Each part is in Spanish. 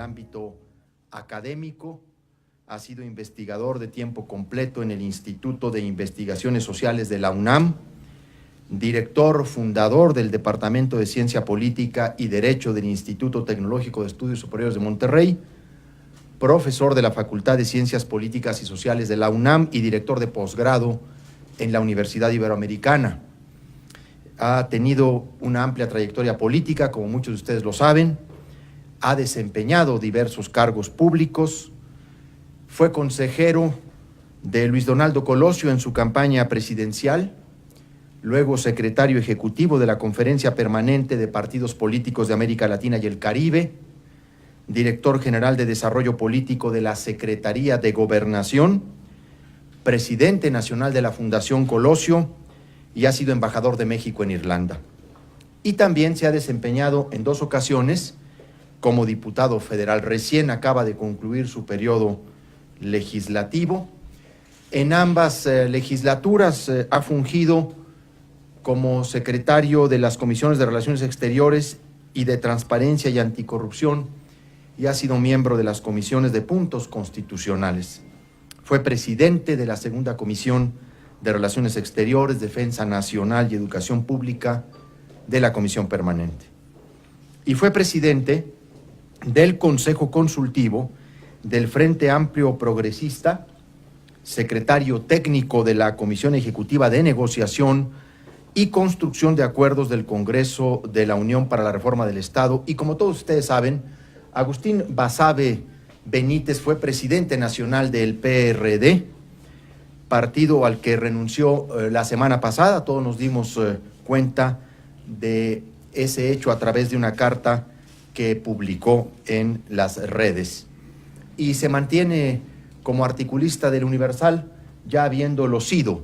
ámbito académico, ha sido investigador de tiempo completo en el Instituto de Investigaciones Sociales de la UNAM, director fundador del Departamento de Ciencia Política y Derecho del Instituto Tecnológico de Estudios Superiores de Monterrey, profesor de la Facultad de Ciencias Políticas y Sociales de la UNAM y director de posgrado en la Universidad Iberoamericana. Ha tenido una amplia trayectoria política, como muchos de ustedes lo saben, ha desempeñado diversos cargos públicos, fue consejero de Luis Donaldo Colosio en su campaña presidencial, luego secretario ejecutivo de la Conferencia Permanente de Partidos Políticos de América Latina y el Caribe, director general de Desarrollo Político de la Secretaría de Gobernación, presidente nacional de la Fundación Colosio y ha sido embajador de México en Irlanda. Y también se ha desempeñado en 2 ocasiones como diputado federal. Recién acaba de concluir su periodo legislativo. En ambas legislaturas ha fungido como secretario de las Comisiones de Relaciones Exteriores y de Transparencia y Anticorrupción y ha sido miembro de las comisiones de puntos constitucionales. Fue presidente de la Segunda Comisión de Relaciones Exteriores, Defensa Nacional y Educación Pública de la Comisión Permanente. Y fue presidente del Consejo Consultivo del Frente Amplio Progresista, secretario técnico de la Comisión Ejecutiva de Negociación y Construcción de Acuerdos del Congreso de la Unión para la Reforma del Estado. Y como todos ustedes saben, Agustín Basabe Benítez fue presidente nacional del PRD, partido al que renunció la semana pasada. Todos nos dimos cuenta de ese hecho a través de una carta que publicó en las redes. Y se mantiene como articulista del Universal, ya habiéndolo sido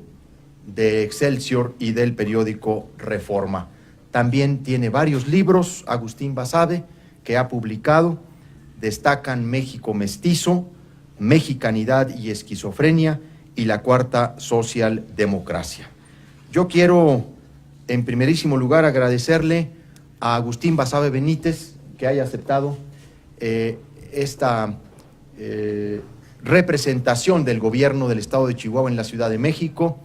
de Excelsior y del periódico Reforma. También tiene varios libros, Agustín Basabe, que ha publicado. Destacan México Mestizo, Mexicanidad y Esquizofrenia y La Cuarta Socialdemocracia. Yo quiero, en primerísimo lugar, agradecerle a Agustín Basabe Benítez que haya aceptado esta representación del gobierno del Estado de Chihuahua en la Ciudad de México.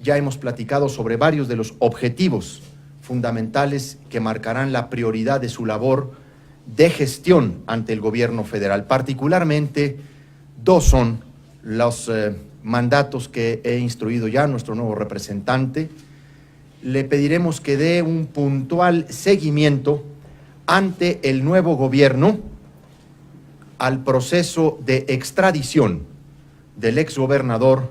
Ya hemos platicado sobre varios de los objetivos fundamentales que marcarán la prioridad de su labor de gestión ante el gobierno federal. Particularmente, 2 son los mandatos que he instruido ya a nuestro nuevo representante. Le pediremos que dé un puntual seguimiento ante el nuevo gobierno al proceso de extradición del exgobernador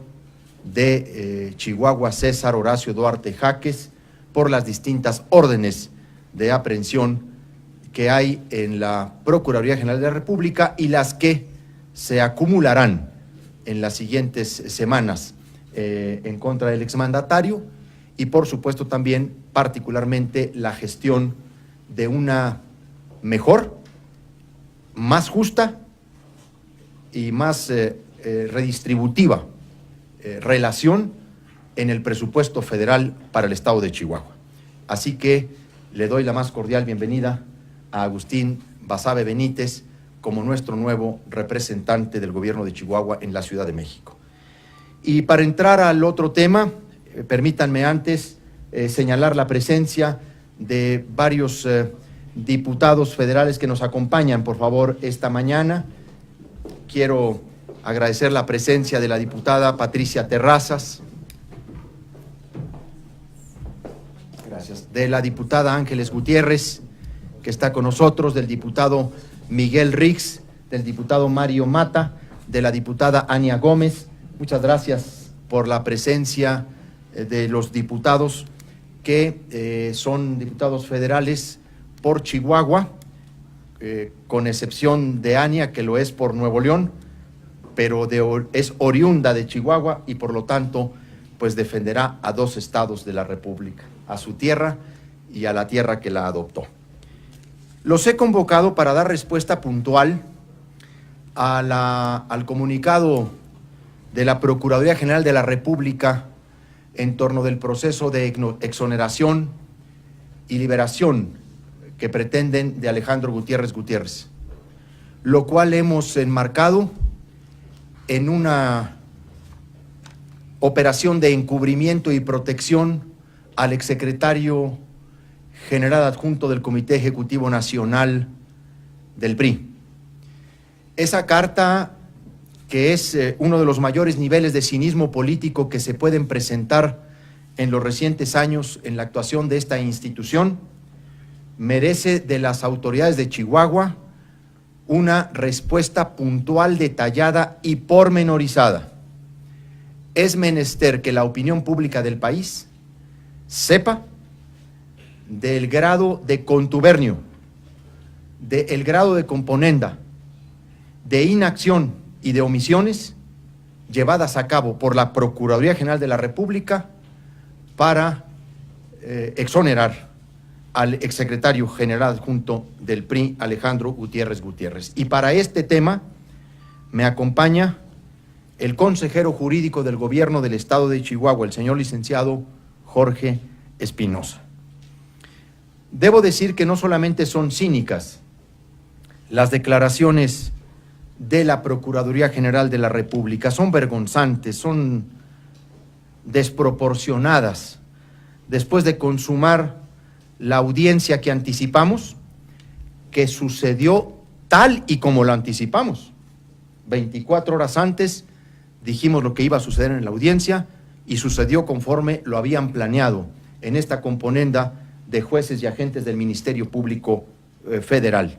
de Chihuahua, César Horacio Duarte Jáquez, por las distintas órdenes de aprehensión que hay en la Procuraduría General de la República y las que se acumularán en las siguientes semanas en contra del exmandatario y, por supuesto, también particularmente la gestión de una mejor, más justa y más redistributiva relación en el presupuesto federal para el Estado de Chihuahua. Así que le doy la más cordial bienvenida a Agustín Basabe Benítez como nuestro nuevo representante del gobierno de Chihuahua en la Ciudad de México. Y para entrar al otro tema, permítanme antes señalar la presencia de varios diputados federales que nos acompañan, por favor, esta mañana. Quiero agradecer la presencia de la diputada Patricia Terrazas, gracias, de la diputada Ángeles Gutiérrez, que está con nosotros, del diputado Miguel Rix, del diputado Mario Mata, de la diputada Ania Gómez. Muchas gracias por la presencia de los diputados que son diputados federales por Chihuahua, con excepción de Ania, que lo es por Nuevo León, pero es oriunda de Chihuahua y por lo tanto pues defenderá a 2 estados de la República, a su tierra y a la tierra que la adoptó. Los he convocado para dar respuesta puntual al comunicado de la Procuraduría General de la República en torno del proceso de exoneración y liberación que pretenden de Alejandro Gutiérrez Gutiérrez. lo cual hemos enmarcado en una operación de encubrimiento y protección al exsecretario general adjunto del Comité Ejecutivo Nacional del PRI. Esa carta, que es uno de los mayores niveles de cinismo político que se pueden presentar en los recientes años en la actuación de esta institución, merece de las autoridades de Chihuahua una respuesta puntual, detallada y pormenorizada. Es menester que la opinión pública del país sepa del grado de contubernio, del grado de componenda, de inacción y de omisiones llevadas a cabo por la Procuraduría General de la República para exonerar al exsecretario general adjunto del PRI, Alejandro Gutiérrez Gutiérrez. Y para este tema me acompaña el consejero jurídico del gobierno del estado de Chihuahua, el señor licenciado Jorge Espinosa. Debo decir que no solamente son cínicas las declaraciones de la Procuraduría General de la República, son vergonzantes, son desproporcionadas. Después de consumar la audiencia que anticipamos, que sucedió tal y como lo anticipamos. 24 horas antes dijimos lo que iba a suceder en la audiencia y sucedió conforme lo habían planeado en esta componenda de jueces y agentes del Ministerio Público Federal.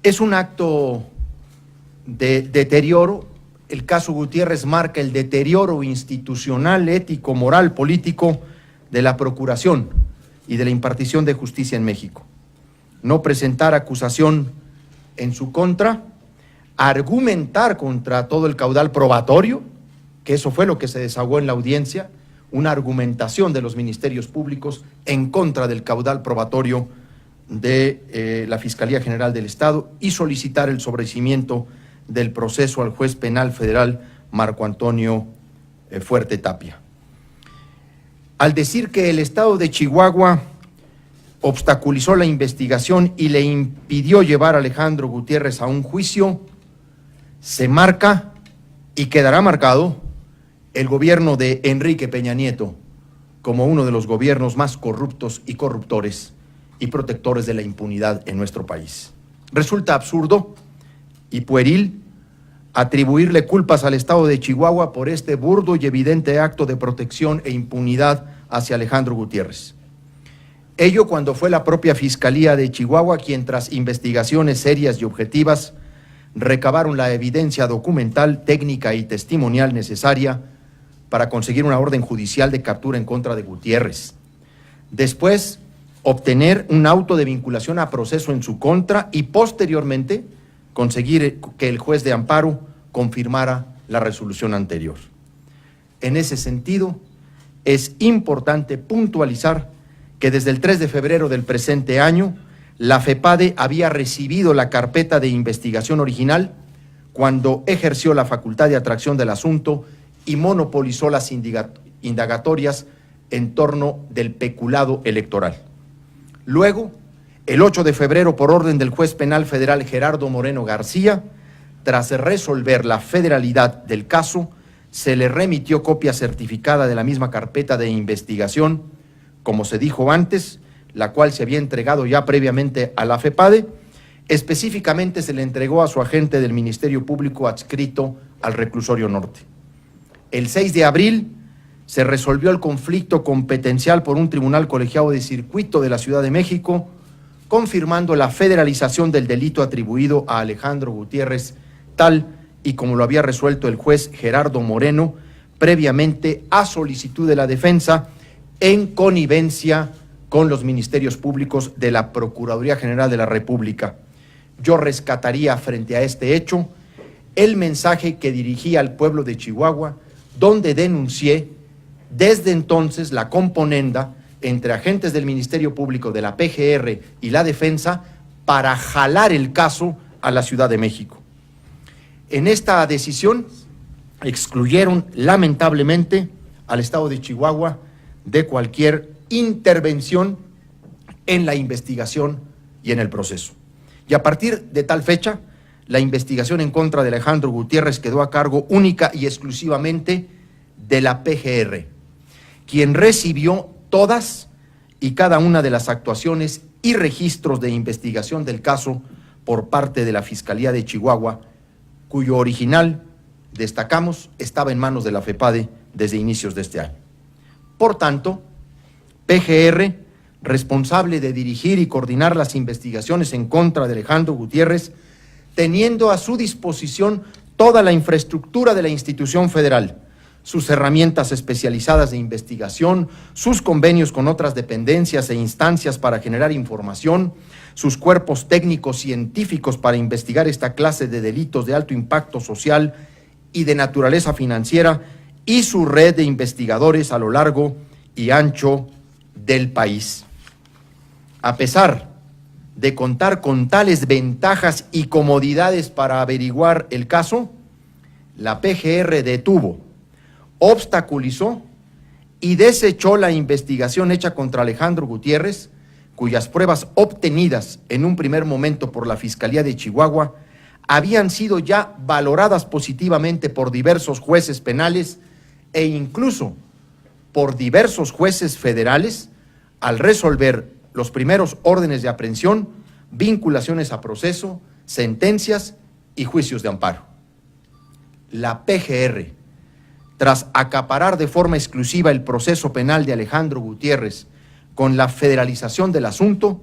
Es un acto de deterioro. El caso Gutiérrez marca el deterioro institucional, ético, moral, político de la procuración y de la impartición de justicia en México. No presentar acusación en su contra, argumentar contra todo el caudal probatorio, que eso fue lo que se desahogó en la audiencia, una argumentación de los ministerios públicos en contra del caudal probatorio de la Fiscalía General del Estado y solicitar el sobreseimiento del proceso al juez penal federal Marco Antonio Fuerte Tapia. Al decir que el estado de Chihuahua obstaculizó la investigación y le impidió llevar a Alejandro Gutiérrez a un juicio, se marca y quedará marcado el gobierno de Enrique Peña Nieto como uno de los gobiernos más corruptos y corruptores y protectores de la impunidad en nuestro país. Resulta absurdo y pueril atribuirle culpas al estado de Chihuahua por este burdo y evidente acto de protección e impunidad hacia Alejandro Gutiérrez. Ello cuando fue la propia Fiscalía de Chihuahua quien, tras investigaciones serias y objetivas, recabaron la evidencia documental, técnica y testimonial necesaria para conseguir una orden judicial de captura en contra de Gutiérrez. Después, obtener un auto de vinculación a proceso en su contra y posteriormente conseguir que el juez de amparo confirmara la resolución anterior. En ese sentido, es importante puntualizar que desde el 3 de febrero del presente año, la FEPADE había recibido la carpeta de investigación original cuando ejerció la facultad de atracción del asunto y monopolizó las indagatorias en torno del peculado electoral. Luego, el 8 de febrero, por orden del juez penal federal Gerardo Moreno García, tras resolver la federalidad del caso, se le remitió copia certificada de la misma carpeta de investigación, como se dijo antes, la cual se había entregado ya previamente a la FEPADE. Específicamente se le entregó a su agente del Ministerio Público adscrito al Reclusorio Norte. El 6 de abril se resolvió el conflicto competencial por un tribunal colegiado de circuito de la Ciudad de México, confirmando la federalización del delito atribuido a Alejandro Gutiérrez, tal y como lo había resuelto el juez Gerardo Moreno, previamente a solicitud de la defensa, en connivencia con los ministerios públicos de la Procuraduría General de la República. Yo rescataría frente a este hecho el mensaje que dirigí al pueblo de Chihuahua, donde denuncié desde entonces la componenda entre agentes del Ministerio Público, de la PGR y la defensa para jalar el caso a la Ciudad de México. En esta decisión excluyeron lamentablemente al estado de Chihuahua de cualquier intervención en la investigación y en el proceso. Y a partir de tal fecha, la investigación en contra de Alejandro Gutiérrez quedó a cargo única y exclusivamente de la PGR, quien recibió todas y cada una de las actuaciones y registros de investigación del caso por parte de la Fiscalía de Chihuahua, cuyo original, destacamos, estaba en manos de la FEPADE desde inicios de este año. Por tanto, PGR, responsable de dirigir y coordinar las investigaciones en contra de Alejandro Gutiérrez, teniendo a su disposición toda la infraestructura de la institución federal, sus herramientas especializadas de investigación, sus convenios con otras dependencias e instancias para generar información, sus cuerpos técnicos científicos para investigar esta clase de delitos de alto impacto social y de naturaleza financiera, y su red de investigadores a lo largo y ancho del país. A pesar de contar con tales ventajas y comodidades para averiguar el caso, la PGR detuvo, obstaculizó y desechó la investigación hecha contra Alejandro Gutiérrez, cuyas pruebas obtenidas en un primer momento por la Fiscalía de Chihuahua habían sido ya valoradas positivamente por diversos jueces penales e incluso por diversos jueces federales al resolver los primeros órdenes de aprehensión, vinculaciones a proceso, sentencias y juicios de amparo. La PGR, tras acaparar de forma exclusiva el proceso penal de Alejandro Gutiérrez con la federalización del asunto,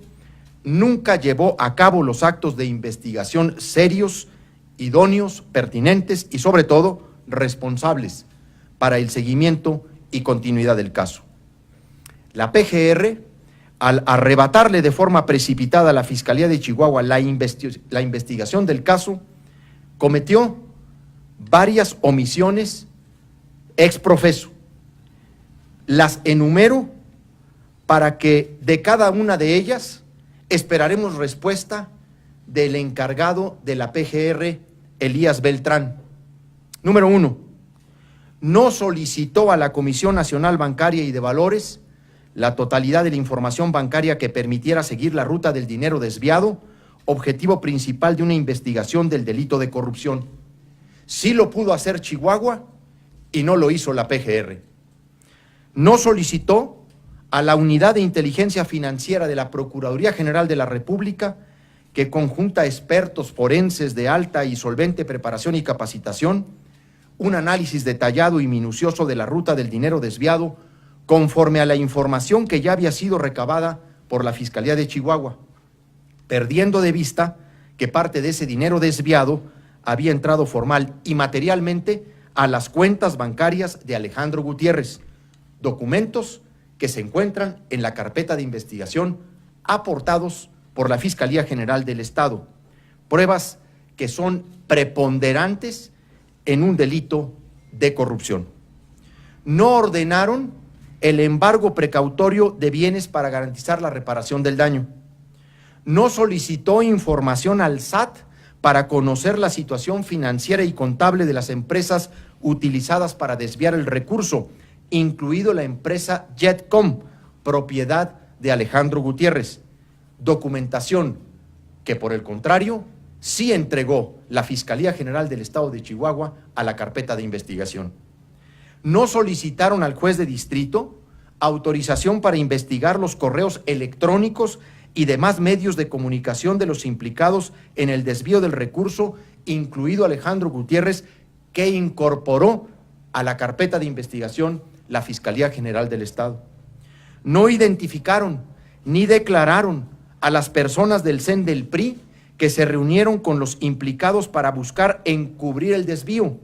nunca llevó a cabo los actos de investigación serios, idóneos, pertinentes y sobre todo responsables para el seguimiento y continuidad del caso. La PGR, al arrebatarle de forma precipitada a la Fiscalía de Chihuahua la investigación del caso, cometió varias omisiones ex profeso. Las enumero para que de cada una de ellas esperaremos respuesta del encargado de la PGR, Elías Beltrán. Número 1. No solicitó a la Comisión Nacional Bancaria y de Valores la totalidad de la información bancaria que permitiera seguir la ruta del dinero desviado, objetivo principal de una investigación del delito de corrupción. Sí lo pudo hacer Chihuahua y no lo hizo la PGR. No solicitó a la Unidad de Inteligencia Financiera de la Procuraduría General de la República, que conjunta expertos forenses de alta y solvente preparación y capacitación, un análisis detallado y minucioso de la ruta del dinero desviado conforme a la información que ya había sido recabada por la Fiscalía de Chihuahua, perdiendo de vista que parte de ese dinero desviado había entrado formal y materialmente a las cuentas bancarias de Alejandro Gutiérrez, documentos que se encuentran en la carpeta de investigación aportados por la Fiscalía General del Estado, pruebas que son preponderantes en un delito de corrupción. No ordenaron el embargo precautorio de bienes para garantizar la reparación del daño. No solicitó información al SAT para conocer la situación financiera y contable de las empresas utilizadas para desviar el recurso, incluido la empresa Jetcom, propiedad de Alejandro Gutiérrez. Documentación que, por el contrario, sí entregó la Fiscalía General del Estado de Chihuahua a la carpeta de investigación. No solicitaron al juez de distrito autorización para investigar los correos electrónicos y demás medios de comunicación de los implicados en el desvío del recurso, incluido Alejandro Gutiérrez, que incorporó a la carpeta de investigación la Fiscalía General del Estado. No identificaron ni declararon a las personas del CEN del PRI que se reunieron con los implicados para buscar encubrir el desvío,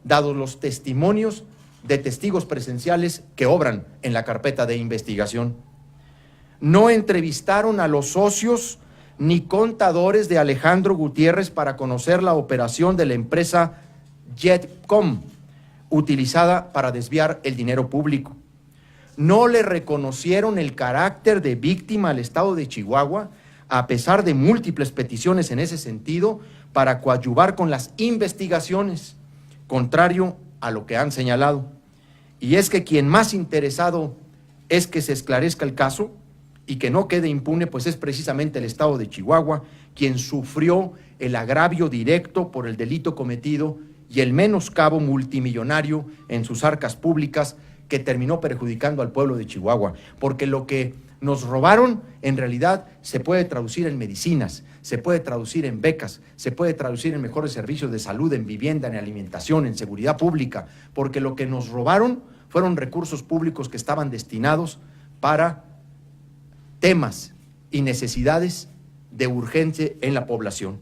dados los testimonios de testigos presenciales que obran en la carpeta de investigación. No entrevistaron a los socios ni contadores de Alejandro Gutiérrez para conocer la operación de la empresa Jetcom, utilizada para desviar el dinero público. No le reconocieron el carácter de víctima al Estado de Chihuahua, a pesar de múltiples peticiones en ese sentido, para coadyuvar con las investigaciones, contrario a lo que han señalado. Y es que quien más interesado es que se esclarezca el caso y que no quede impune, pues es precisamente el Estado de Chihuahua, quien sufrió el agravio directo por el delito cometido y el menoscabo multimillonario en sus arcas públicas que terminó perjudicando al pueblo de Chihuahua, porque lo que nos robaron en realidad se puede traducir en medicinas, se puede traducir en becas, se puede traducir en mejores servicios de salud, en vivienda, en alimentación, en seguridad pública, porque lo que nos robaron fueron recursos públicos que estaban destinados para temas y necesidades de urgencia en la población.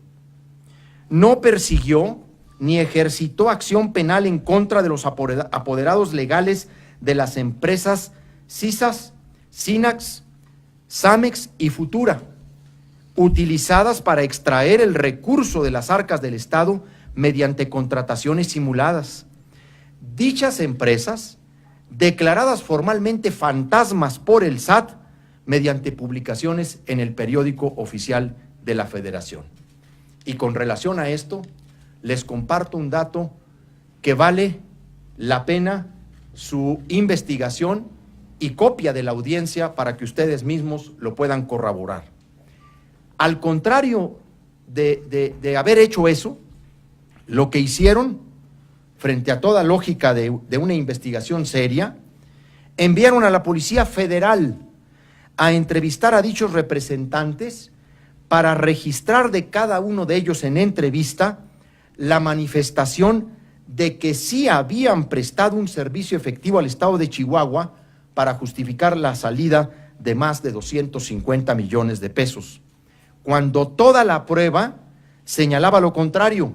No persiguió ni ejercitó acción penal en contra de los apoderados legales de las empresas CISAS, SINAX, SAMEX y Futura, utilizadas para extraer el recurso de las arcas del Estado mediante contrataciones simuladas. Dichas empresas, declaradas formalmente fantasmas por el SAT, mediante publicaciones en el periódico oficial de la Federación. Y con relación a esto, les comparto un dato que vale la pena su investigación y copia de la audiencia para que ustedes mismos lo puedan corroborar. Al contrario de haber hecho eso, lo que hicieron, frente a toda lógica de una investigación seria, enviaron a la Policía Federal a entrevistar a dichos representantes para registrar de cada uno de ellos en entrevista la manifestación de que sí habían prestado un servicio efectivo al Estado de Chihuahua para justificar la salida de más de 250 millones de pesos, cuando toda la prueba señalaba lo contrario,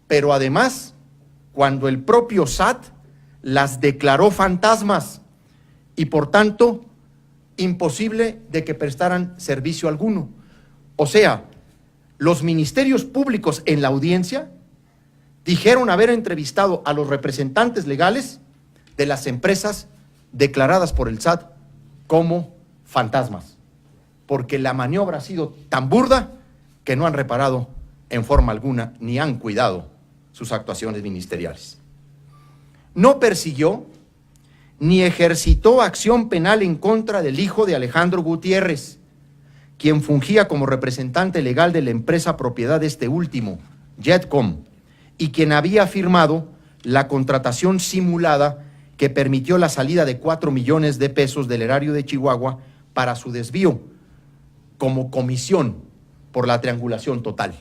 pero además cuando el propio SAT las declaró fantasmas y por tanto imposible de que prestaran servicio alguno. O sea, los ministerios públicos en la audiencia dijeron haber entrevistado a los representantes legales de las empresas declaradas por el SAT como fantasmas, porque la maniobra ha sido tan burda que no han reparado en forma alguna ni han cuidado sus actuaciones ministeriales. No persiguió ni ejercitó acción penal en contra del hijo de Alejandro Gutiérrez, quien fungía como representante legal de la empresa propiedad de este último, Jetcom, y quien había firmado la contratación simulada que permitió la salida de 4 millones de pesos del erario de Chihuahua para su desvío, como comisión por la triangulación total,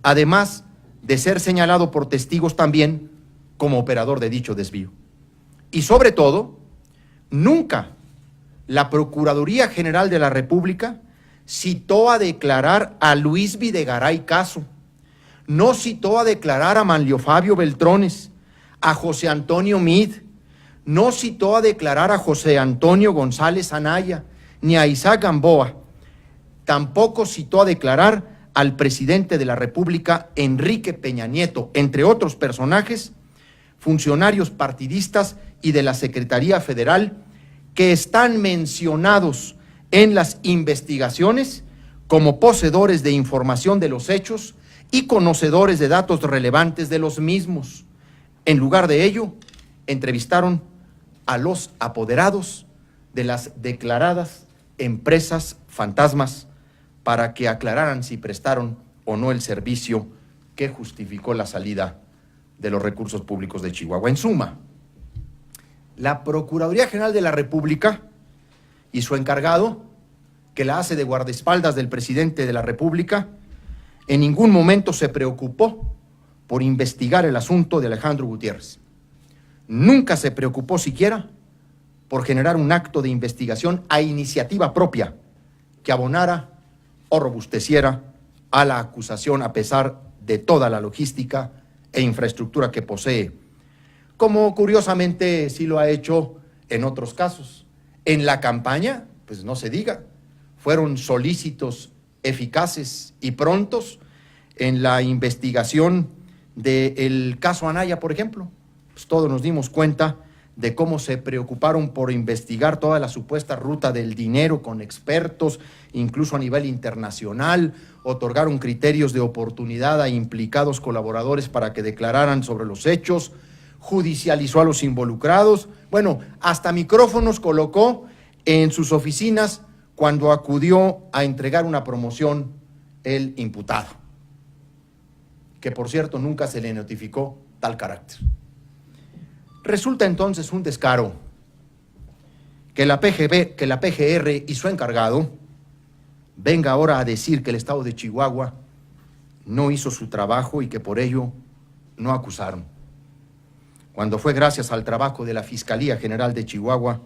además de ser señalado por testigos también como operador de dicho desvío. Y sobre todo, nunca la Procuraduría General de la República citó a declarar a Luis Videgaray Caso, no citó a declarar a Manlio Fabio Beltrones, a José Antonio Mid, no citó a declarar a José Antonio González Anaya, ni a Isaac Gamboa, tampoco citó a declarar al presidente de la República, Enrique Peña Nieto, entre otros personajes, funcionarios partidistas y de la Secretaría Federal que están mencionados en las investigaciones como poseedores de información de los hechos y conocedores de datos relevantes de los mismos. En lugar de ello, entrevistaron a los apoderados de las declaradas empresas fantasmas para que aclararan si prestaron o no el servicio que justificó la salida de los recursos públicos de Chihuahua. En suma, la Procuraduría General de la República y su encargado, que la hace de guardaespaldas del presidente de la República, en ningún momento se preocupó por investigar el asunto de Alejandro Gutiérrez. Nunca se preocupó siquiera por generar un acto de investigación a iniciativa propia que abonara o robusteciera a la acusación a pesar de toda la logística e infraestructura que posee, como curiosamente sí lo ha hecho en otros casos. En la campaña, pues no se diga, fueron solícitos, eficaces y prontos en la investigación del caso Anaya, por ejemplo. Pues todos nos dimos cuenta de cómo se preocuparon por investigar toda la supuesta ruta del dinero con expertos, incluso a nivel internacional, otorgaron criterios de oportunidad a implicados colaboradores para que declararan sobre los hechos, judicializó a los involucrados, bueno, hasta micrófonos colocó en sus oficinas cuando acudió a entregar una promoción el imputado, que por cierto nunca se le notificó tal carácter. Resulta entonces un descaro que la PGR y su encargado venga ahora a decir que el Estado de Chihuahua no hizo su trabajo y que por ello no acusaron, cuando fue gracias al trabajo de la Fiscalía General de Chihuahua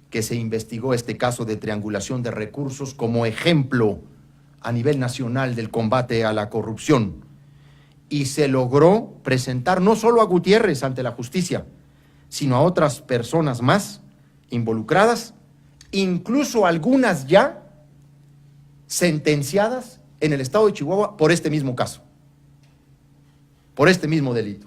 que se investigó este caso de triangulación de recursos como ejemplo a nivel nacional del combate a la corrupción, y se logró presentar no solo a Gutiérrez ante la justicia, sino a otras personas más involucradas, incluso algunas ya sentenciadas en el Estado de Chihuahua por este mismo caso, por este mismo delito,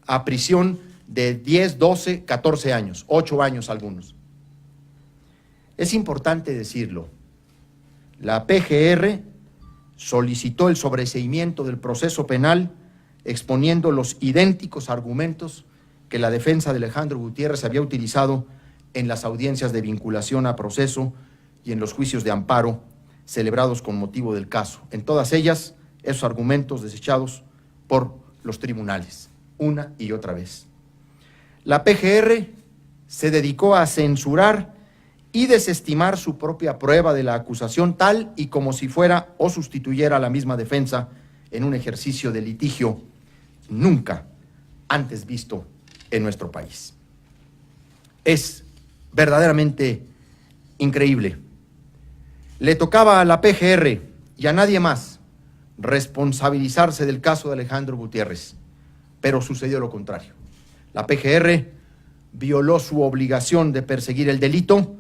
a prisión de 10, 12, 14 años, 8 años algunos. Es importante decirlo, la PGR solicitó el sobreseimiento del proceso penal exponiendo los idénticos argumentos que la defensa de Alejandro Gutiérrez había utilizado en las audiencias de vinculación a proceso y en los juicios de amparo celebrados con motivo del caso. En todas ellas, esos argumentos desechados por los tribunales, una y otra vez. La PGR se dedicó a censurar y desestimar su propia prueba de la acusación, tal y como si fuera o sustituyera a la misma defensa en un ejercicio de litigio nunca antes visto en nuestro país. Es verdaderamente increíble. Le tocaba a la PGR y a nadie más responsabilizarse del caso de Alejandro Gutiérrez, pero sucedió lo contrario. La PGR violó su obligación de perseguir el delito,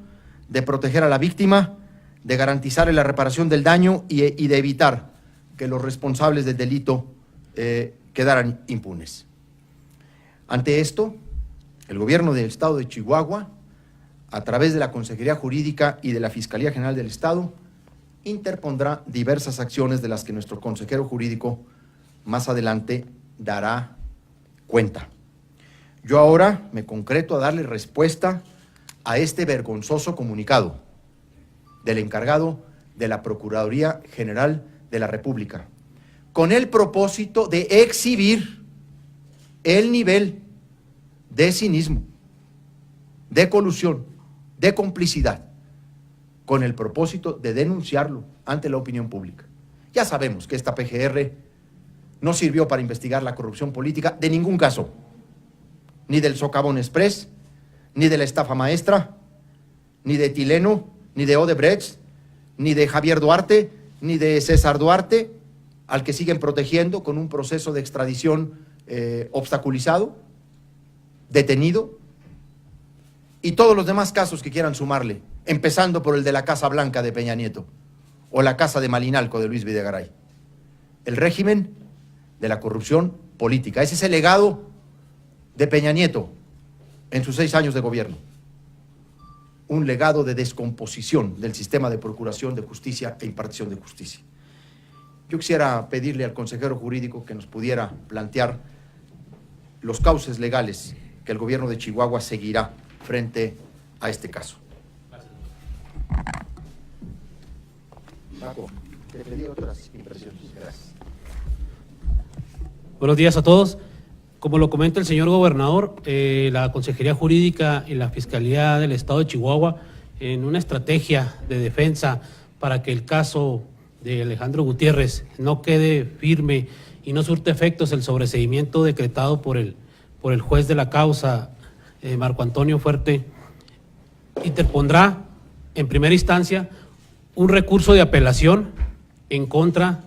de proteger a la víctima, de garantizar la reparación del daño y de evitar que los responsables del delito quedaran impunes. Ante esto, el gobierno del Estado de Chihuahua, a través de la Consejería Jurídica y de la Fiscalía General del Estado, interpondrá diversas acciones de las que nuestro consejero jurídico más adelante dará cuenta. Yo ahora me concreto a darle respuesta a este vergonzoso comunicado del encargado de la Procuraduría General de la República, con el propósito de exhibir el nivel de cinismo, de colusión, de complicidad, con el propósito de denunciarlo ante la opinión pública. Ya sabemos que esta PGR no sirvió para investigar la corrupción política de ningún caso, ni del Socavón Express, ni de la estafa maestra, ni de Tileno, ni de Odebrecht, ni de Javier Duarte, ni de César Duarte, al que siguen protegiendo con un proceso de extradición obstaculizado, detenido, y todos los demás casos que quieran sumarle, empezando por el de la Casa Blanca de Peña Nieto o la Casa de Malinalco de Luis Videgaray. El régimen de la corrupción política. Ese es el legado de Peña Nieto en sus 6 años de gobierno. Un legado de descomposición del sistema de procuración de justicia e impartición de justicia. Yo quisiera pedirle al consejero jurídico que nos pudiera plantear los cauces legales que el gobierno de Chihuahua seguirá frente a este caso. Paco, te pedí otras impresiones. Gracias. Buenos días a todos. Como lo comenta el señor gobernador, la Consejería Jurídica y la Fiscalía del Estado de Chihuahua, en una estrategia de defensa para que el caso de Alejandro Gutiérrez no quede firme y no surte efectos el sobreseimiento decretado por el juez de la causa, Marco Antonio Fuerte, interpondrá en primera instancia un recurso de apelación en contra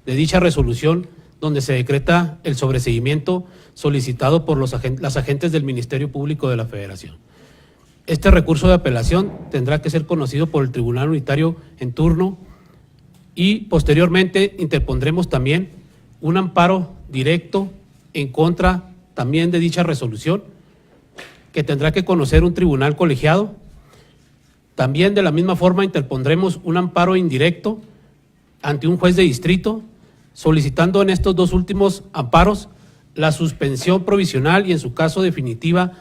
de dicha resolución donde se decreta el sobreseimiento solicitado por las agentes del Ministerio Público de la Federación. Este recurso de apelación tendrá que ser conocido por el Tribunal Unitario en turno y posteriormente interpondremos también un amparo directo en contra también de dicha resolución que tendrá que conocer un tribunal colegiado. También de la misma forma interpondremos un amparo indirecto ante un juez de distrito, solicitando en estos 2 últimos amparos la suspensión provisional y en su caso definitiva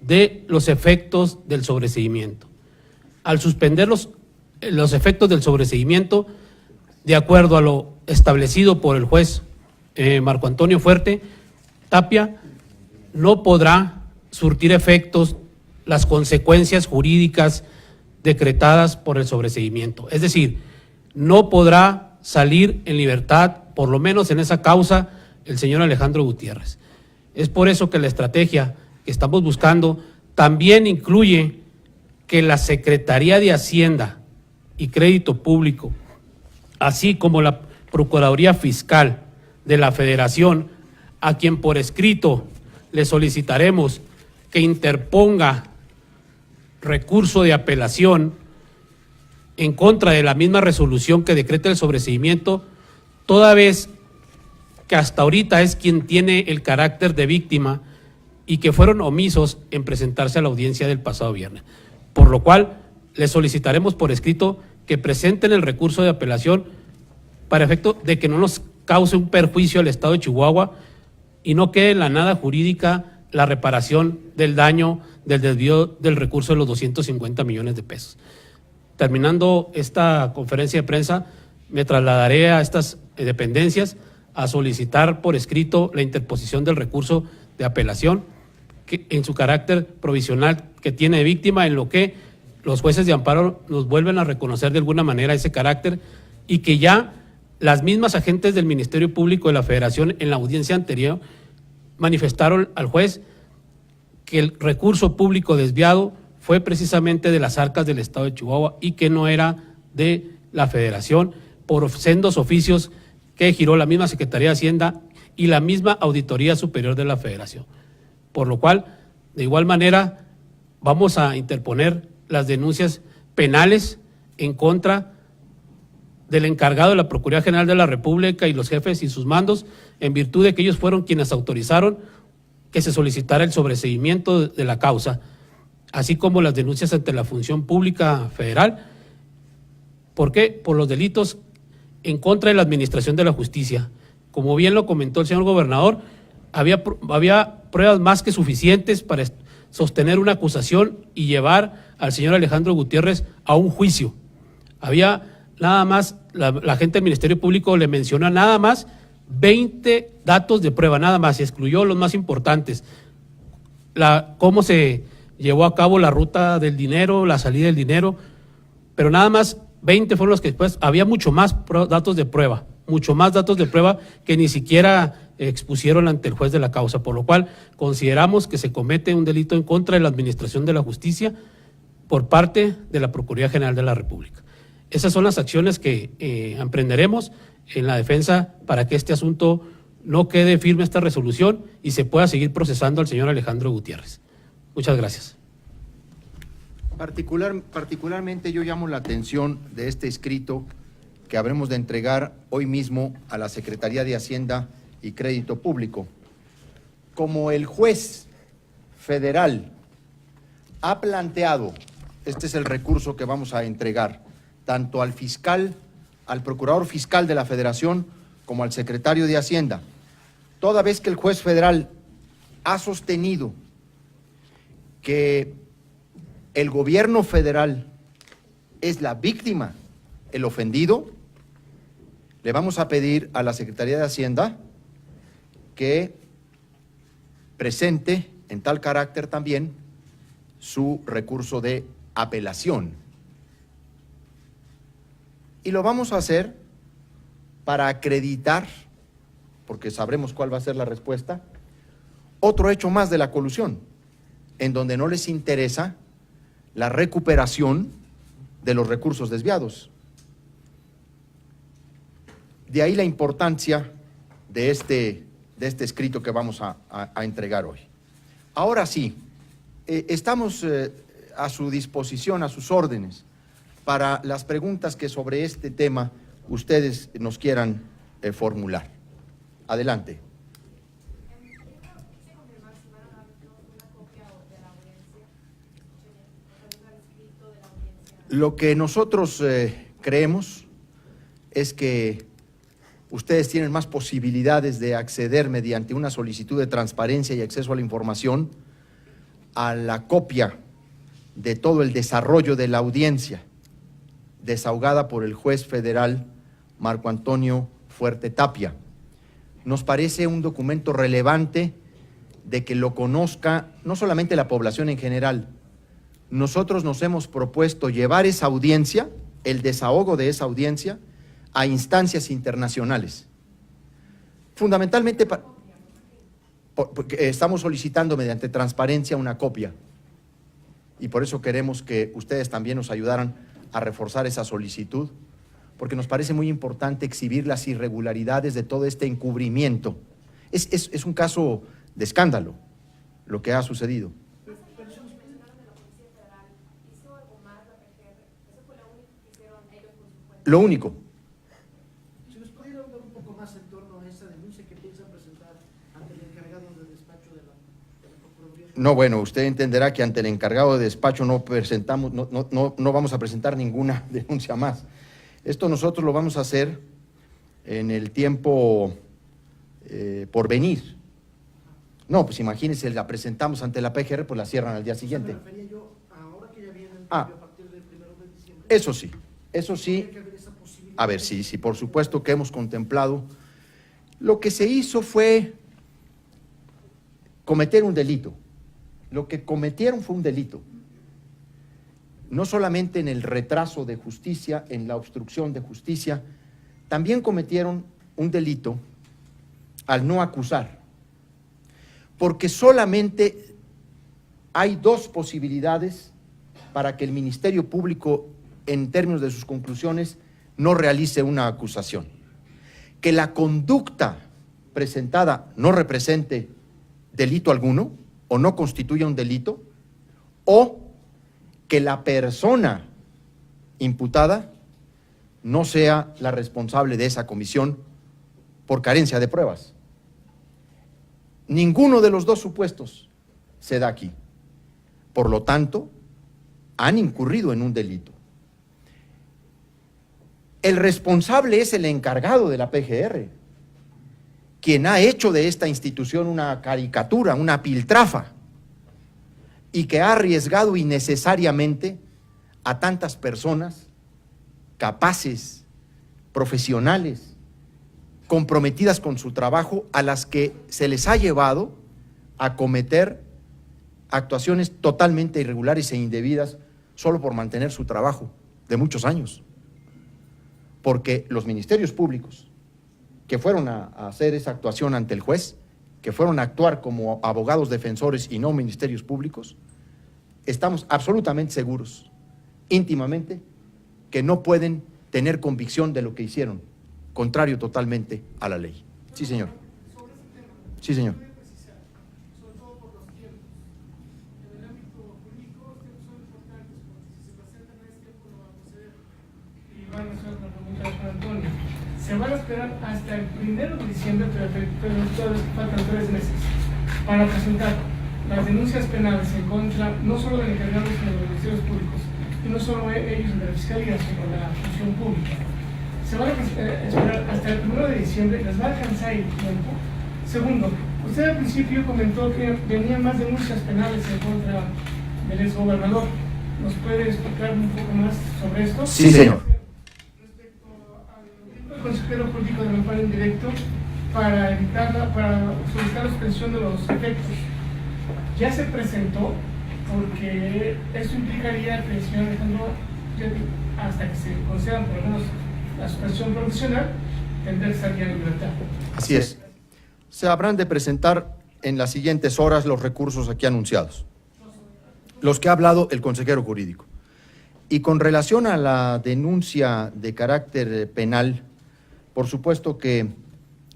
de los efectos del sobreseimiento. Al suspender los efectos del sobreseimiento, de acuerdo a lo establecido por el juez Marco Antonio Fuerte Tapia, no podrá surtir efectos las consecuencias jurídicas decretadas por el sobreseimiento. Es decir, no podrá salir en libertad, por lo menos en esa causa, el señor Alejandro Gutiérrez. Es por eso que la estrategia que estamos buscando también incluye que la Secretaría de Hacienda y Crédito Público, así como la Procuraduría Fiscal de la Federación, a quien por escrito le solicitaremos que interponga recurso de apelación en contra de la misma resolución que decreta el sobreseimiento, toda vez que hasta ahorita es quien tiene el carácter de víctima y que fueron omisos en presentarse a la audiencia del pasado viernes. Por lo cual, le solicitaremos por escrito que presenten el recurso de apelación para efecto de que no nos cause un perjuicio al Estado de Chihuahua y no quede en la nada jurídica la reparación del daño del desvío del recurso de los 250 millones de pesos. Terminando esta conferencia de prensa, me trasladaré a estas dependencias a solicitar por escrito la interposición del recurso de apelación que, en su carácter provisional que tiene de víctima, en lo que los jueces de amparo nos vuelven a reconocer de alguna manera ese carácter y que ya las mismas agentes del Ministerio Público de la Federación en la audiencia anterior manifestaron al juez que el recurso público desviado fue precisamente de las arcas del Estado de Chihuahua y que no era de la Federación por sendos oficios que giró la misma Secretaría de Hacienda y la misma Auditoría Superior de la Federación. Por lo cual, de igual manera, vamos a interponer las denuncias penales en contra del encargado de la Procuraduría General de la República y los jefes y sus mandos, en virtud de que ellos fueron quienes autorizaron que se solicitara el sobreseimiento de la causa, así como las denuncias ante la Función Pública Federal. ¿Por qué? Por los delitos en contra de la Administración de la Justicia. Como bien lo comentó el señor gobernador, había pruebas más que suficientes para sostener una acusación y llevar al señor Alejandro Gutiérrez a un juicio. Había nada más, la gente del Ministerio Público le menciona nada más 20 datos de prueba, nada más, y excluyó los más importantes. Cómo se llevó a cabo la ruta del dinero, la salida del dinero, pero nada más 20 fueron los que después, había mucho más datos de prueba, mucho más datos de prueba que ni siquiera expusieron ante el juez de la causa, por lo cual consideramos que se comete un delito en contra de la Administración de la Justicia por parte de la Procuraduría General de la República. Esas son las acciones que emprenderemos en la defensa para que este asunto no quede firme esta resolución y se pueda seguir procesando al señor Alejandro Gutiérrez. Muchas gracias. Particularmente yo llamo la atención de este escrito que habremos de entregar hoy mismo a la Secretaría de Hacienda y Crédito Público. Como el juez federal ha planteado, este es el recurso que vamos a entregar, tanto al fiscal, al procurador fiscal de la Federación, como al secretario de Hacienda, toda vez que el juez federal ha sostenido que el gobierno federal es la víctima, el ofendido, le vamos a pedir a la Secretaría de Hacienda que presente en tal carácter también su recurso de apelación. Y lo vamos a hacer para acreditar, porque sabremos cuál va a ser la respuesta, otro hecho más de la colusión, en donde no les interesa la recuperación de los recursos desviados. De ahí la importancia de este escrito que vamos a entregar hoy. Ahora sí, estamos a su disposición, a sus órdenes, para las preguntas que sobre este tema ustedes nos quieran formular. Adelante. Lo que nosotros creemos es que ustedes tienen más posibilidades de acceder mediante una solicitud de transparencia y acceso a la información a la copia de todo el desarrollo de la audiencia desahogada por el juez federal Marco Antonio Fuerte Tapia. Nos parece un documento relevante de que lo conozca no solamente la población en general. Nosotros nos hemos propuesto llevar esa audiencia, el desahogo de esa audiencia, a instancias internacionales. Fundamentalmente, porque estamos solicitando mediante transparencia una copia y por eso queremos que ustedes también nos ayudaran a reforzar esa solicitud, porque nos parece muy importante exhibir las irregularidades de todo este encubrimiento. Es un caso de escándalo lo que ha sucedido. Lo único. Si nos pudiera hablar un poco más en torno a esa denuncia que piensan presentar ante el encargado de despacho de la Procuraduría. No, bueno, usted entenderá que ante el encargado de despacho no vamos a presentar ninguna denuncia más. Esto nosotros lo vamos a hacer en el tiempo por venir. No, pues imagínense, la presentamos ante la PGR, pues la cierran al día siguiente. Me refería yo ahora que ya viene el cambio a partir del 1 de diciembre. Eso sí. A ver, sí, por supuesto que hemos contemplado. Lo que se hizo fue cometer un delito. Lo que cometieron fue un delito. No solamente en el retraso de justicia, en la obstrucción de justicia, también cometieron un delito al no acusar. Porque solamente hay dos posibilidades para que el Ministerio Público, en términos de sus conclusiones, no realice una acusación. Que la conducta presentada no represente delito alguno o no constituya un delito, o que la persona imputada no sea la responsable de esa comisión por carencia de pruebas. Ninguno de los dos supuestos se da aquí. Por lo tanto, han incurrido en un delito. El responsable es el encargado de la PGR, quien ha hecho de esta institución una caricatura, una piltrafa, y que ha arriesgado innecesariamente a tantas personas capaces, profesionales, comprometidas con su trabajo, a las que se les ha llevado a cometer actuaciones totalmente irregulares e indebidas solo por mantener su trabajo de muchos años. Porque los ministerios públicos que fueron a hacer esa actuación ante el juez, que fueron a actuar como abogados defensores y no ministerios públicos, estamos absolutamente seguros, íntimamente, que no pueden tener convicción de lo que hicieron, contrario totalmente a la ley. Sí, señor. Sí, señor. Se van a esperar hasta el 1 de diciembre, pero faltan 3 meses, para presentar las denuncias penales en contra, no solo del encargado, sino de los ministerios públicos, y no solo ellos de la Fiscalía, sino de la función pública. Se van a esperar hasta el 1 de diciembre, les va a alcanzar el tiempo. Segundo, usted al principio comentó que venían más denuncias penales en contra del exgobernador. ¿Nos puede explicar un poco más sobre esto? Sí, señor. El consejero político del amparo indirecto para solicitar la suspensión de los efectos. Ya se presentó, porque eso implicaría que el señor Alejandro, hasta que se concedan por lo menos la suspensión provisional, tendrá que estar ya en libertad. Así es. Se habrán de presentar en las siguientes horas los recursos aquí anunciados, los que ha hablado el consejero jurídico. Y con relación a la denuncia de carácter penal, por supuesto que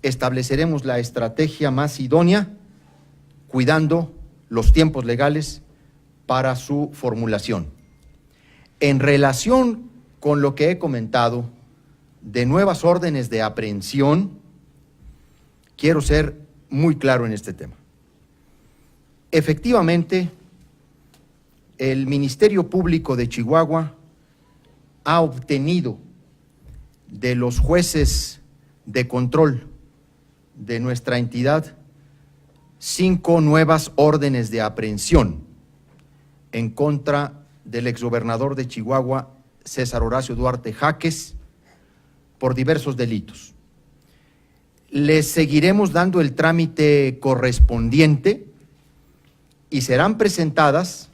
estableceremos la estrategia más idónea, cuidando los tiempos legales para su formulación. En relación con lo que he comentado de nuevas órdenes de aprehensión, quiero ser muy claro en este tema. Efectivamente, el Ministerio Público de Chihuahua ha obtenido de los jueces de control de nuestra entidad 5 nuevas órdenes de aprehensión en contra del exgobernador de Chihuahua, César Horacio Duarte Jaques, por diversos delitos. Les seguiremos dando el trámite correspondiente y serán presentadas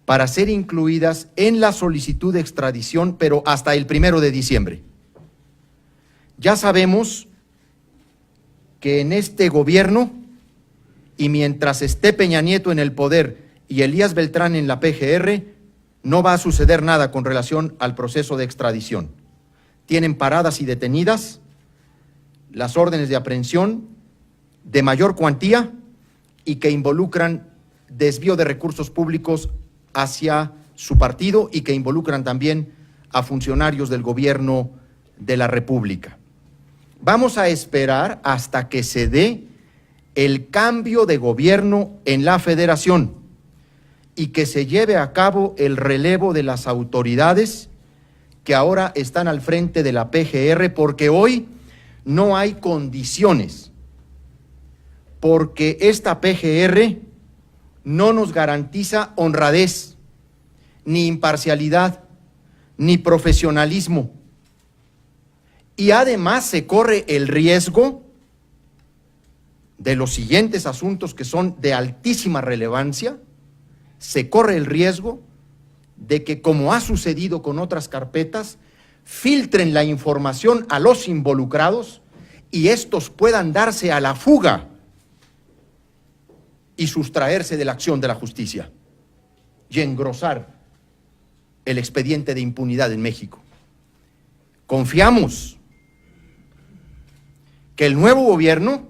para ser incluidas en la solicitud de extradición, pero hasta el 1 de diciembre. Ya sabemos que en este gobierno, y mientras esté Peña Nieto en el poder y Elías Beltrán en la PGR, no va a suceder nada con relación al proceso de extradición. Tienen paradas y detenidas las órdenes de aprehensión de mayor cuantía y que involucran desvío de recursos públicos hacia su partido y que involucran también a funcionarios del gobierno de la República. Vamos a esperar hasta que se dé el cambio de gobierno en la Federación y que se lleve a cabo el relevo de las autoridades que ahora están al frente de la PGR, porque hoy no hay condiciones, porque esta PGR no nos garantiza honradez, ni imparcialidad, ni profesionalismo. Y además se corre el riesgo de los siguientes asuntos que son de altísima relevancia. Se corre el riesgo de que, como ha sucedido con otras carpetas, filtren la información a los involucrados y estos puedan darse a la fuga y sustraerse de la acción de la justicia y engrosar el expediente de impunidad en México. Confiamos que el nuevo gobierno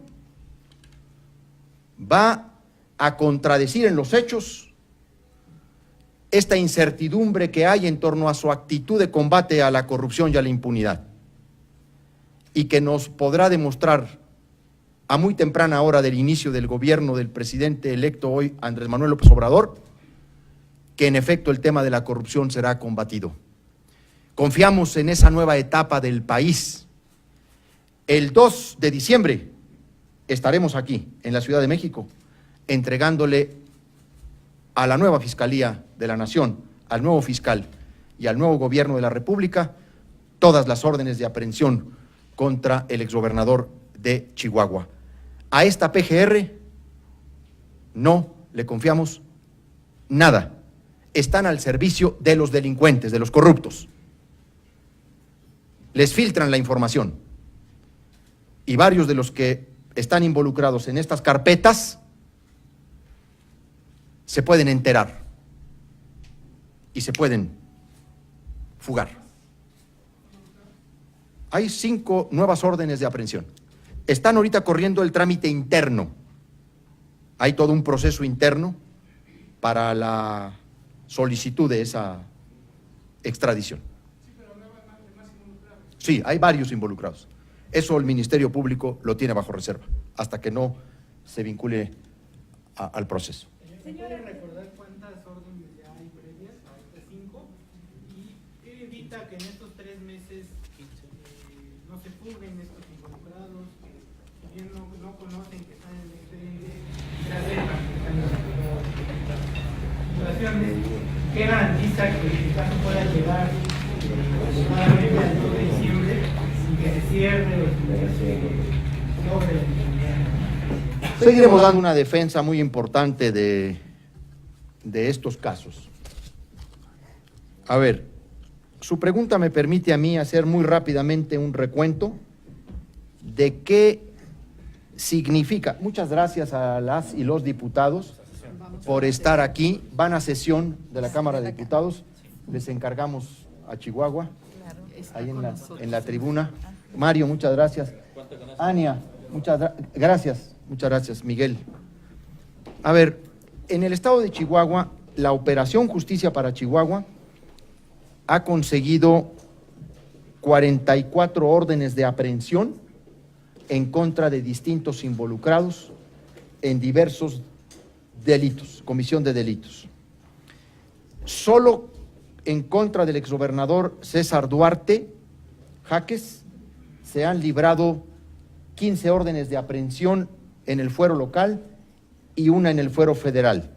va a contradecir en los hechos esta incertidumbre que hay en torno a su actitud de combate a la corrupción y a la impunidad, y que nos podrá demostrar a muy temprana hora del inicio del gobierno del presidente electo hoy, Andrés Manuel López Obrador, que en efecto el tema de la corrupción será combatido. Confiamos en esa nueva etapa del país. El 2 de diciembre estaremos aquí, en la Ciudad de México, entregándole a la nueva Fiscalía de la Nación, al nuevo fiscal y al nuevo gobierno de la República todas las órdenes de aprehensión contra el exgobernador de Chihuahua. A esta PGR no le confiamos nada. Están al servicio de los delincuentes, de los corruptos. Les filtran la información. Y varios de los que están involucrados en estas carpetas se pueden enterar y se pueden fugar. Hay 5 nuevas órdenes de aprehensión. Están ahorita corriendo el trámite interno. Hay todo un proceso interno para la solicitud de esa extradición. Sí, hay varios involucrados. Eso el Ministerio Público lo tiene bajo reserva, hasta que no se vincule al proceso. ¿Se puede recordar cuántas órdenes ya hay previas a estas 5? ¿Y qué evita que en estos 3 meses no se fuguen estos involucrados, que si bien no conocen que están en el expediente, ya sepan que están en el expediente? ¿Qué garantiza que el caso pueda llegar aproximadamente al 2 de diciembre sin que se cierre o sin que se logre la impunidad? Seguiremos dando una defensa muy importante de estos casos. A ver, su pregunta me permite a mí hacer muy rápidamente un recuento de qué significa. Muchas gracias a las y los diputados por estar aquí. Van a sesión de la Cámara de Diputados. Les encargamos a Chihuahua, ahí en la tribuna. Mario, muchas gracias. Ania, gracias. Muchas gracias, Miguel. A ver, en el estado de Chihuahua, la Operación Justicia para Chihuahua ha conseguido 44 órdenes de aprehensión en contra de distintos involucrados en diversos delitos, comisión de delitos. Solo en contra del exgobernador César Duarte Jaques se han librado 15 órdenes de aprehensión en el fuero local y una en el fuero federal.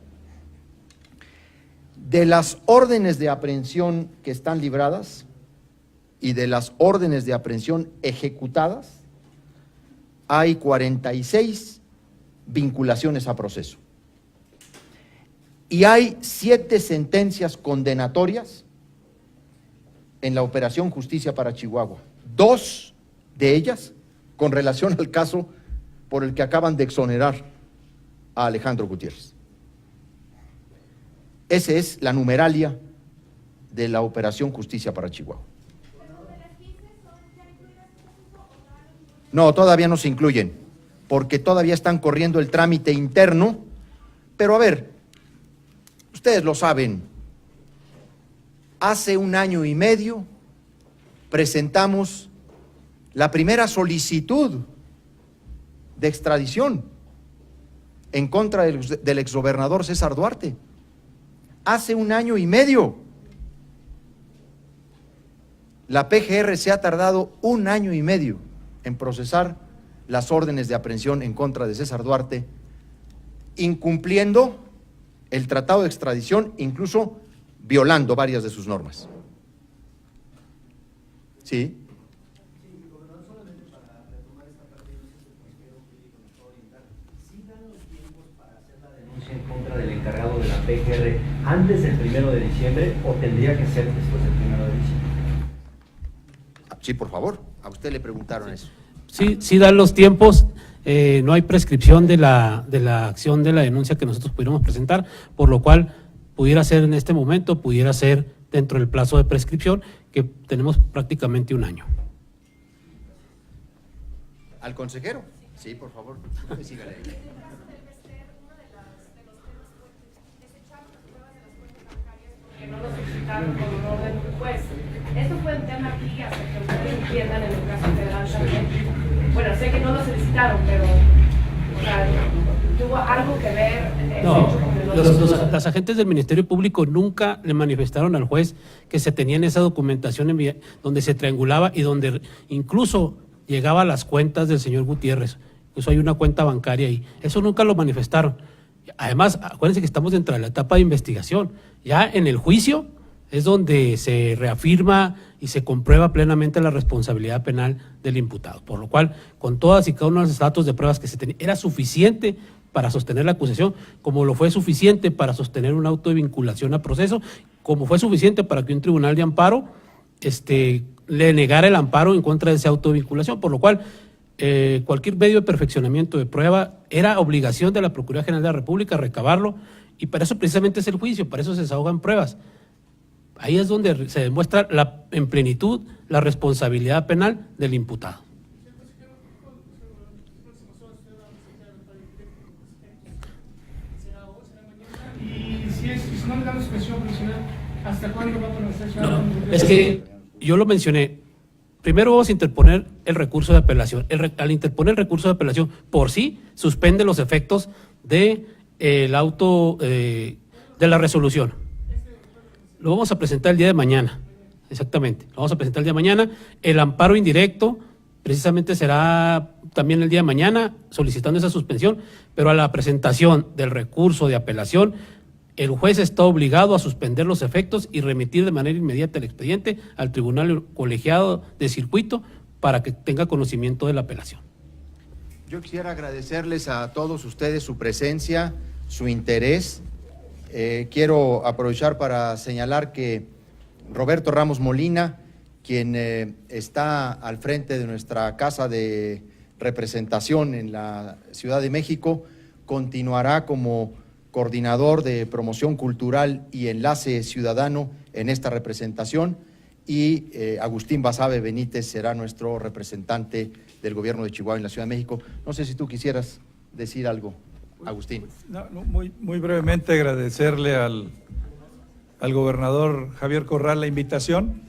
De las órdenes de aprehensión que están libradas y de las órdenes de aprehensión ejecutadas, hay 46 vinculaciones a proceso. Y hay 7 sentencias condenatorias en la Operación Justicia para Chihuahua. 2 de ellas con relación al caso por el que acaban de exonerar a Alejandro Gutiérrez. Esa es la numeralia de la Operación Justicia para Chihuahua. No, todavía no se incluyen, porque todavía están corriendo el trámite interno, pero a ver, ustedes lo saben, hace 1 año y medio presentamos la primera solicitud de extradición en contra del exgobernador César Duarte. Hace 1 año y medio. La PGR se ha tardado 1 año y medio en procesar las órdenes de aprehensión en contra de César Duarte, incumpliendo el tratado de extradición, incluso violando varias de sus normas. Sí. En contra del encargado de la PGR antes del 1 de diciembre o tendría que ser después del 1 de diciembre? Sí, por favor, a usted le preguntaron eso. Sí dan los tiempos, no hay prescripción de la acción de la denuncia que nosotros pudiéramos presentar, por lo cual pudiera ser en este momento, pudiera ser dentro del plazo de prescripción, que tenemos prácticamente 1 año. ¿Al consejero? Sí, por favor, sígale. Que no lo solicitaron con un orden del juez. Esto fue un tema aquí hasta que ustedes entiendan en el caso federal también. Bueno, sé que no lo solicitaron, pero o sea, tuvo algo que ver. No, las agentes del Ministerio Público nunca le manifestaron al juez que se tenía en esa documentación donde se triangulaba y donde incluso llegaba a las cuentas del señor Gutiérrez. Incluso hay una cuenta bancaria ahí. Eso nunca lo manifestaron. Además, acuérdense que estamos dentro de la etapa de investigación. Ya en el juicio es donde se reafirma y se comprueba plenamente la responsabilidad penal del imputado. Por lo cual, con todas y cada uno de los datos de pruebas que se tenía, era suficiente para sostener la acusación, como lo fue suficiente para sostener un auto de vinculación a proceso, como fue suficiente para que un tribunal de amparo le negara el amparo en contra de ese auto de vinculación. Por lo cual, cualquier medio de perfeccionamiento de prueba era obligación de la Procuraduría General de la República recabarlo, y para eso precisamente es el juicio, para eso se desahogan pruebas. Ahí es donde se demuestra en plenitud la responsabilidad penal del imputado. Y si no le damos presión provisional, ¿hasta cuándo va a permanecer? No, es que yo lo mencioné. Primero vamos a interponer el recurso de apelación. Al interponer el recurso de apelación, por sí, suspende los efectos del auto de la resolución. Lo vamos a presentar el día de mañana, exactamente. Lo vamos a presentar el día de mañana. El amparo indirecto precisamente será también el día de mañana, solicitando esa suspensión, pero a la presentación del recurso de apelación, el juez está obligado a suspender los efectos y remitir de manera inmediata el expediente al Tribunal Colegiado de Circuito para que tenga conocimiento de la apelación. Yo quisiera agradecerles a todos ustedes su presencia, su interés. Quiero aprovechar para señalar que Roberto Ramos Molina, quien está al frente de nuestra casa de representación en la Ciudad de México, continuará como coordinador de promoción cultural y enlace ciudadano en esta representación, y Agustín Basabe Benítez será nuestro representante del gobierno de Chihuahua en la Ciudad de México. No sé si tú quisieras decir algo, Agustín. No, muy brevemente agradecerle al gobernador Javier Corral la invitación.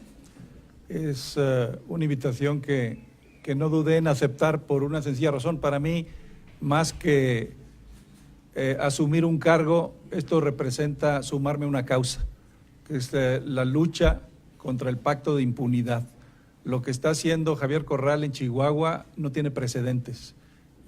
Es una invitación que no dudé en aceptar por una sencilla razón. Para mí, más que asumir un cargo, esto representa sumarme a una causa, que es la lucha contra el pacto de impunidad. Lo que está haciendo Javier Corral en Chihuahua no tiene precedentes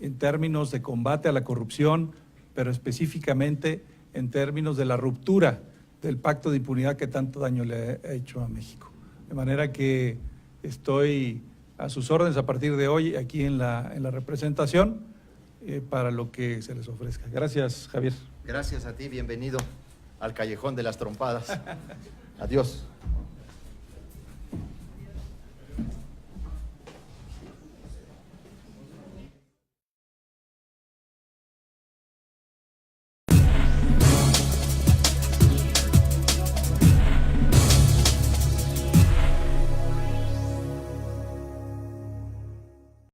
en términos de combate a la corrupción, pero específicamente en términos de la ruptura del pacto de impunidad que tanto daño le ha hecho a México. De manera que estoy a sus órdenes a partir de hoy aquí en la representación para lo que se les ofrezca. Gracias, Javier. Gracias a ti, bienvenido al Callejón de las Trompadas. Adiós.